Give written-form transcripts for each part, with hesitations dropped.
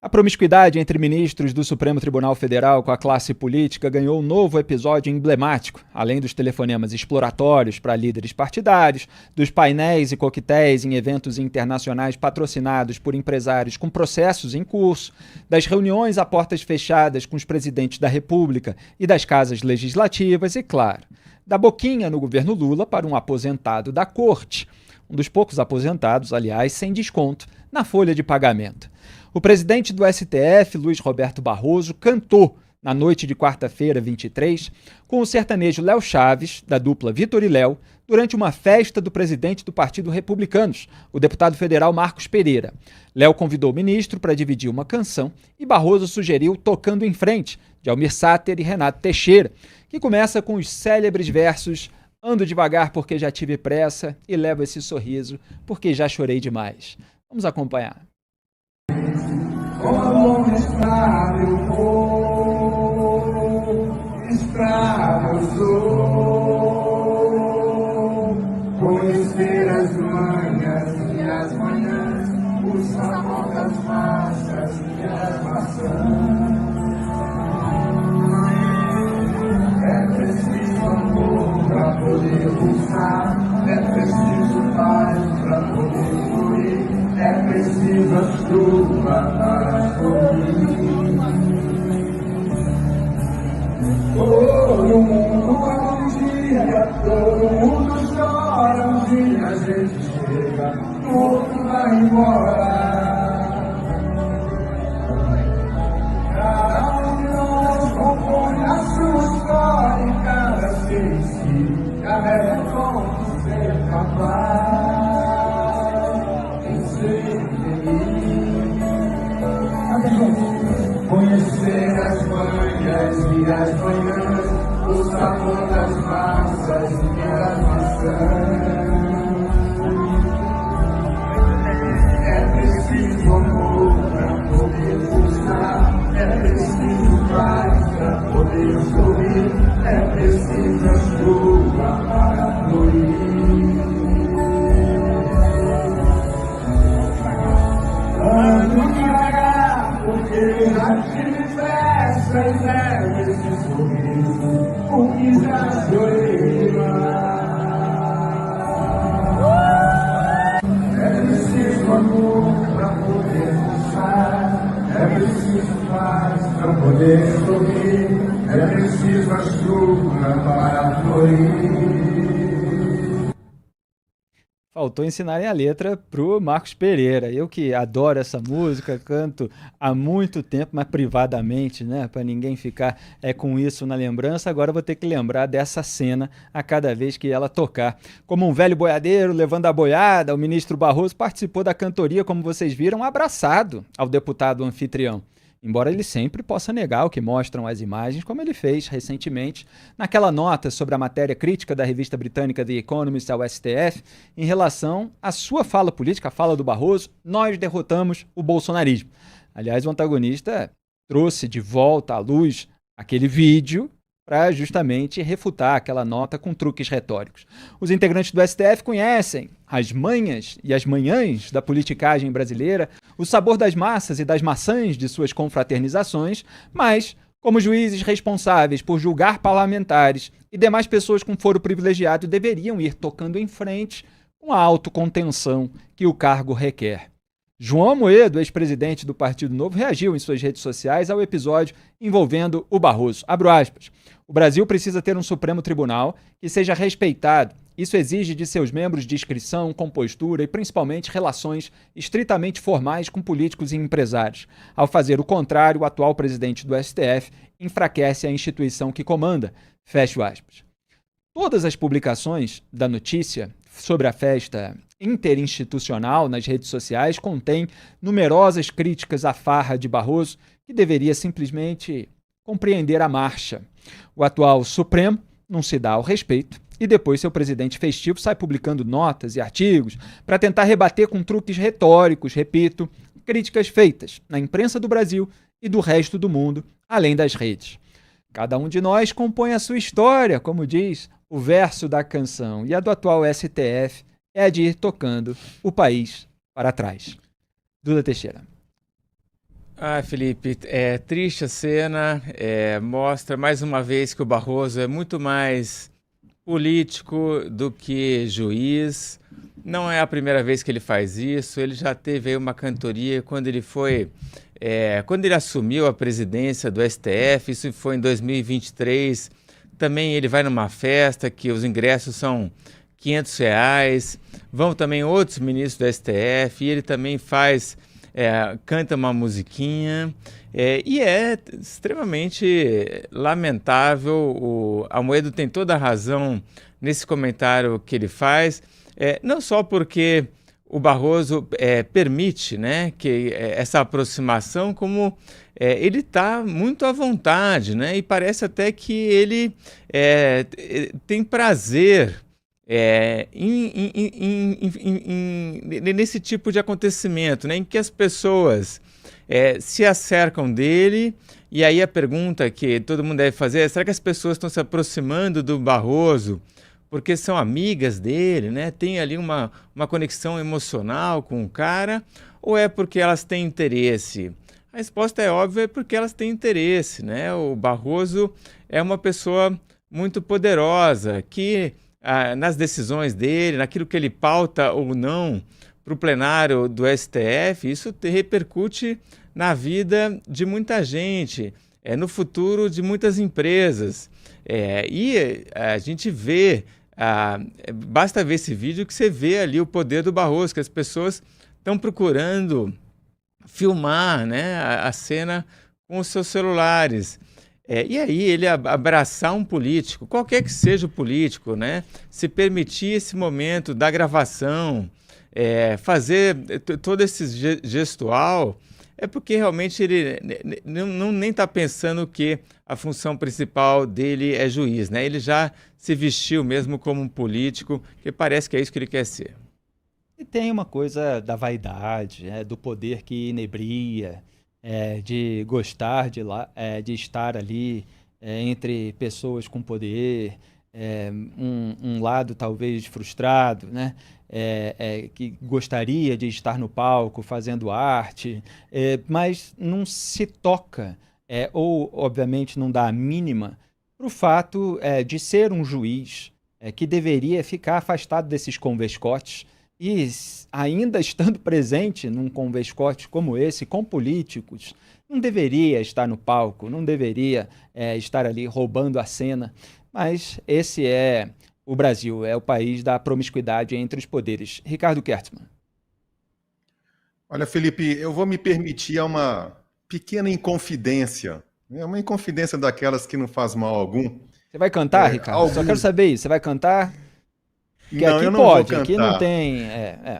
A promiscuidade entre ministros do Supremo Tribunal Federal com a classe política ganhou um novo episódio emblemático, além dos telefonemas exploratórios para líderes partidários, dos painéis e coquetéis em eventos internacionais patrocinados por empresários com processos em curso, das reuniões a portas fechadas com os presidentes da República e das casas legislativas e, claro, da boquinha no governo Lula para um aposentado da corte, um dos poucos aposentados, aliás, sem desconto na folha de pagamento. O presidente do STF, Luiz Roberto Barroso, cantou na noite de quarta-feira, 23, com o sertanejo Léo Chaves, da dupla Vitor e Léo, durante uma festa do presidente do Partido Republicanos, o deputado federal Marcos Pereira. Léo convidou o ministro para dividir uma canção e Barroso sugeriu Tocando em Frente, de Almir Sater e Renato Teixeira, que começa com os célebres versos Ando devagar porque já tive pressa e levo esse sorriso porque já chorei demais. Vamos acompanhar. Com a mão estrada eu vou, estrada eu sou, conhecer as manhas e as manhãs, o sabor das massas e as maçãs. É preciso amor para poder pulsar, é preciso paz para poder fluir, é preciso a chuva para sorrir. Todo mundo um dia, todo mundo chora, um dia a gente chega, o outro vai embora. Cada um de nós compõe a sua história e cada ser em si, cada é bom ser capaz de ser feliz. Conhecer as manhas e as manhãs, o sabor das massas e das maçãs. É preciso amor para poder pulsar, é preciso paz para poder sorrir, é preciso a chuva para fluir. Ando devagar porque já tive pressa e levo esse sorriso porque já chorei demais. É preciso amor para poder pulsar, é preciso paz para poder sorrir, é preciso a chuva para florir. Faltou ensinarem a letra pro Marcos Pereira. Eu que adoro essa música, canto há muito tempo, mas privadamente, né? Para ninguém ficar com isso na lembrança. Agora eu vou ter que lembrar dessa cena a cada vez que ela tocar. Como um velho boiadeiro levando a boiada, o ministro Barroso participou da cantoria, como vocês viram, abraçado ao deputado anfitrião. Embora ele sempre possa negar o que mostram as imagens, como ele fez recentemente naquela nota sobre a matéria crítica da revista britânica The Economist ao STF em relação à sua fala política, a fala do Barroso, nós derrotamos o bolsonarismo. Aliás, o antagonista trouxe de volta à luz aquele vídeo para justamente refutar aquela nota com truques retóricos. Os integrantes do STF conhecem as manhas e as manhãs da politicagem brasileira, o sabor das massas e das maçãs de suas confraternizações, mas, como juízes responsáveis por julgar parlamentares e demais pessoas com foro privilegiado, deveriam ir tocando em frente com a autocontenção que o cargo requer. João Amoedo, ex-presidente do Partido Novo, reagiu em suas redes sociais ao episódio envolvendo o Barroso. Abro aspas. O Brasil precisa ter um Supremo Tribunal que seja respeitado. Isso exige de seus membros discrição, compostura e, principalmente, relações estritamente formais com políticos e empresários. Ao fazer o contrário, o atual presidente do STF enfraquece a instituição que comanda. Fecho aspas. Todas as publicações da notícia sobre a festa interinstitucional nas redes sociais contêm numerosas críticas à farra de Barroso, que deveria simplesmente compreender a marcha. O atual Supremo não se dá ao respeito e depois seu presidente festivo sai publicando notas e artigos para tentar rebater com truques retóricos, repito, críticas feitas na imprensa do Brasil e do resto do mundo, além das redes. Cada um de nós compõe a sua história, como diz o verso da canção, e a do atual STF é a de ir tocando o país para trás. Duda Teixeira. Ah, Felipe, é triste a cena, mostra mais uma vez que o Barroso é muito mais político do que juiz. Não é a primeira vez que ele faz isso. Ele já teve aí uma cantoria quando ele foi, quando ele assumiu a presidência do STF. Isso foi em 2023. Também ele vai numa festa que os ingressos são R$ 500. Vão também outros ministros do STF e ele também faz, canta uma musiquinha. E é extremamente lamentável. O Amoedo tem toda a razão nesse comentário que ele faz, não só porque o Barroso permite, né, que essa aproximação, como ele está muito à vontade, né, e parece até que ele tem prazer nesse tipo de acontecimento, né, em que as pessoas se acercam dele. E aí a pergunta que todo mundo deve fazer é: será que as pessoas estão se aproximando do Barroso porque são amigas dele, né? Tem ali uma conexão emocional com o cara, ou é porque elas têm interesse? A resposta é óbvia, é porque elas têm interesse, né? O Barroso é uma pessoa muito poderosa que, nas decisões dele, naquilo que ele pauta ou não para o plenário do STF, isso repercute na vida de muita gente, no futuro de muitas empresas. E a gente vê, basta ver esse vídeo que você vê ali o poder do Barroso, que as pessoas estão procurando filmar, né, a cena com os seus celulares. E aí ele abraçar um político, qualquer que seja o político, né, se permitir esse momento da gravação, fazer todo esse gestual, é porque realmente ele nem está pensando que a função principal dele é juiz, né? Ele já se vestiu mesmo como um político, que parece que é isso que ele quer ser. E tem uma coisa da vaidade, do poder que inebria, de gostar de estar ali entre pessoas com poder, um lado talvez frustrado, né? Que gostaria de estar no palco fazendo arte, mas não se toca, ou obviamente não dá a mínima para o fato de ser um juiz que deveria ficar afastado desses convescotes e, ainda estando presente num convescote como esse, com políticos, não deveria estar no palco, não deveria estar ali roubando a cena, mas esse é o Brasil, é o país da promiscuidade entre os poderes. Ricardo Kertzmann. Olha, Felipe, eu vou me permitir uma pequena inconfidência, né? Uma inconfidência daquelas que não faz mal algum. Você vai cantar, Ricardo? Só quero saber isso. Você vai cantar? Porque Não, aqui eu não pode, vou aqui cantar.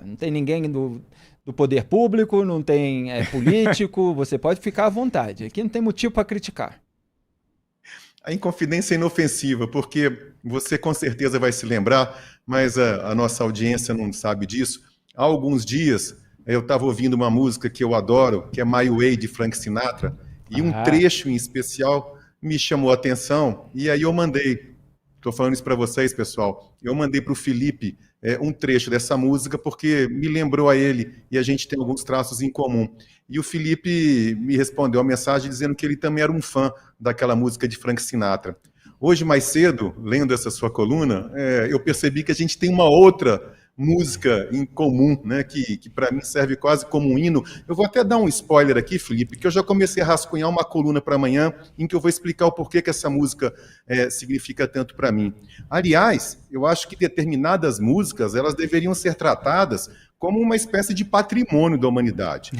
não tem ninguém do poder público, não tem político, você pode ficar à vontade. Aqui não tem motivo para criticar. A inconfidência é inofensiva, porque você com certeza vai se lembrar, mas a nossa audiência não sabe disso. Há alguns dias eu estava ouvindo uma música que eu adoro, que é My Way, de Frank Sinatra, e um Ah, trecho em especial me chamou a atenção, e aí eu mandei. Estou falando isso para vocês, pessoal. Eu mandei para o Felipe um trecho dessa música, porque me lembrou a ele, e a gente tem alguns traços em comum. E o Felipe me respondeu a mensagem dizendo que ele também era um fã daquela música de Frank Sinatra. Hoje, mais cedo, lendo essa sua coluna, eu percebi que a gente tem uma outra música em comum, né, que para mim serve quase como um hino. Eu vou até dar um spoiler aqui, Felipe, que eu já comecei a rascunhar uma coluna para amanhã em que eu vou explicar o porquê que essa música significa tanto para mim. Aliás, eu acho que determinadas músicas elas deveriam ser tratadas como uma espécie de patrimônio da humanidade.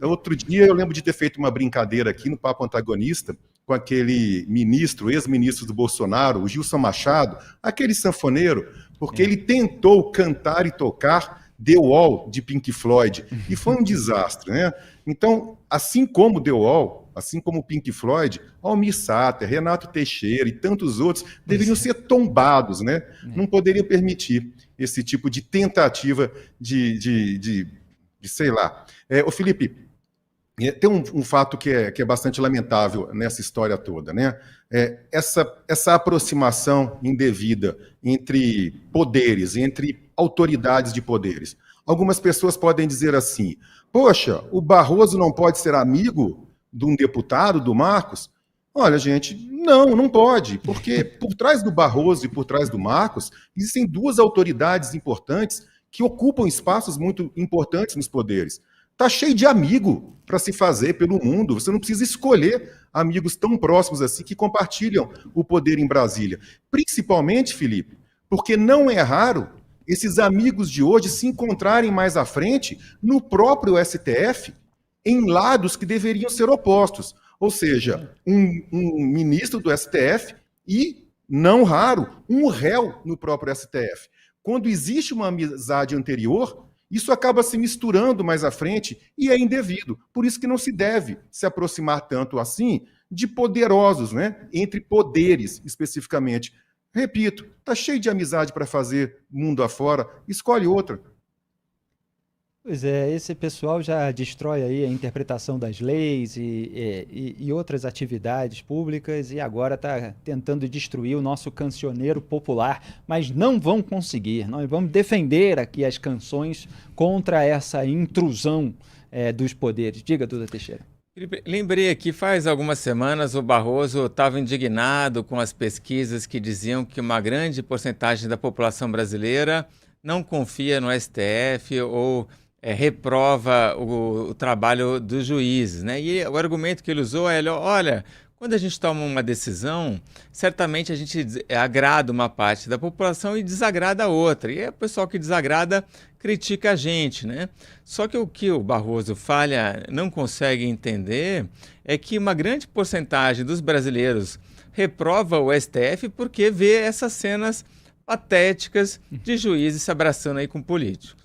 Outro dia eu lembro de ter feito uma brincadeira aqui no Papo Antagonista com aquele ministro, ex-ministro do Bolsonaro, o Gilson Machado, aquele sanfoneiro, porque ele tentou cantar e tocar The Wall, de Pink Floyd, e foi um desastre, né? Então, assim como The Wall, assim como Pink Floyd, Almir Sater, Renato Teixeira e tantos outros deveriam ser tombados, né? Não poderiam permitir esse tipo de tentativa de sei lá. Ô Felipe, tem um fato que é bastante lamentável nessa história toda, né? Essa aproximação indevida entre poderes, entre autoridades de poderes. Algumas pessoas podem dizer assim: poxa, o Barroso não pode ser amigo de um deputado, do Marcos? Olha, gente, não pode, porque por trás do Barroso e por trás do Marcos existem duas autoridades importantes que ocupam espaços muito importantes nos poderes. Tá cheio de amigo para se fazer pelo mundo. Você não precisa escolher amigos tão próximos assim que compartilham o poder em Brasília. Principalmente, Felipe, porque não é raro esses amigos de hoje se encontrarem mais à frente no próprio STF em lados que deveriam ser opostos. Ou seja, um ministro do STF e, não raro, um réu no próprio STF. Quando existe uma amizade anterior, isso acaba se misturando mais à frente e é indevido. Por isso que não se deve se aproximar tanto assim de poderosos, né? Entre poderes, especificamente. Repito, tá cheio de amizade para fazer mundo afora, escolhe outra. Pois é, esse pessoal já destrói aí a interpretação das leis e outras atividades públicas e agora está tentando destruir o nosso cancioneiro popular, mas não vão conseguir. Nós vamos defender aqui as canções contra essa intrusão dos poderes. Diga, Duda Teixeira. Lembrei aqui, faz algumas semanas o Barroso estava indignado com as pesquisas que diziam que uma grande porcentagem da população brasileira não confia no STF ou reprova o trabalho dos juízes, né? E o argumento que ele usou é, olha, quando a gente toma uma decisão, certamente a gente agrada uma parte da população e desagrada a outra. E o pessoal que desagrada critica a gente, né? Só que o que o Barroso não consegue entender é que uma grande porcentagem dos brasileiros reprova o STF porque vê essas cenas patéticas de juízes se abraçando aí com políticos.